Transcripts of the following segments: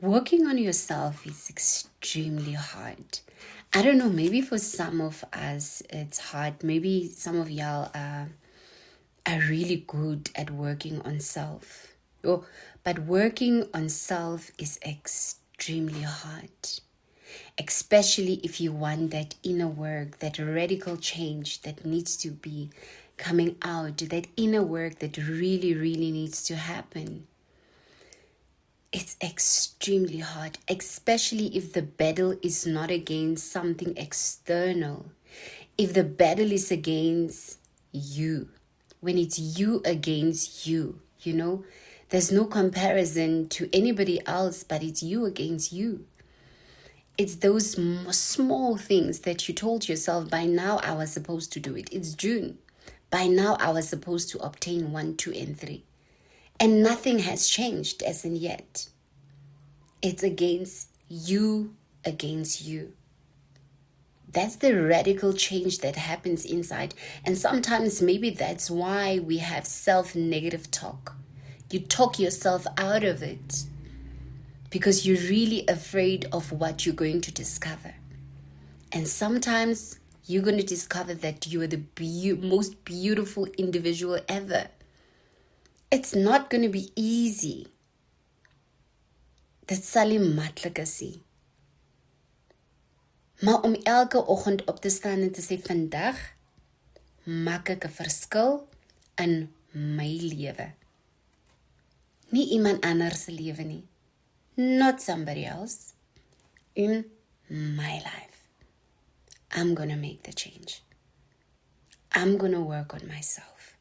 Working on yourself is extremely hard. I don't know, maybe for some of us it's hard. Maybe some of y'all are really good at working on self. Oh, but working on self is extremely hard. Especially if you want that inner work, that radical change that needs to be coming out, that inner work that really, really needs to happen. It's extremely hard, especially if the battle is not against something external. If the battle is against you, when it's you against you, there's no comparison to anybody else, but it's you against you. It's those small things that you told yourself, by now I was supposed to do it. It's June. By now I was supposed to obtain 1, 2, and 3. And nothing has changed as in yet. It's against you against you. That's the radical change that happens inside. And sometimes maybe that's why we have self-negative talk. You talk yourself out of it because you're really afraid of what you're going to discover. And sometimes you're going to discover that you are the most beautiful individual ever. It's not going to be easy. Dit sal nie maklik is nie. Maar om elke oggend op te staan en te sê, vandag maak ek 'n verskil in my lewe. Nie iemand anders se lewe nie. Not somebody else. In my life. I'm gonna make the change. I'm gonna work on myself.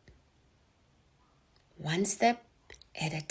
One step at a time.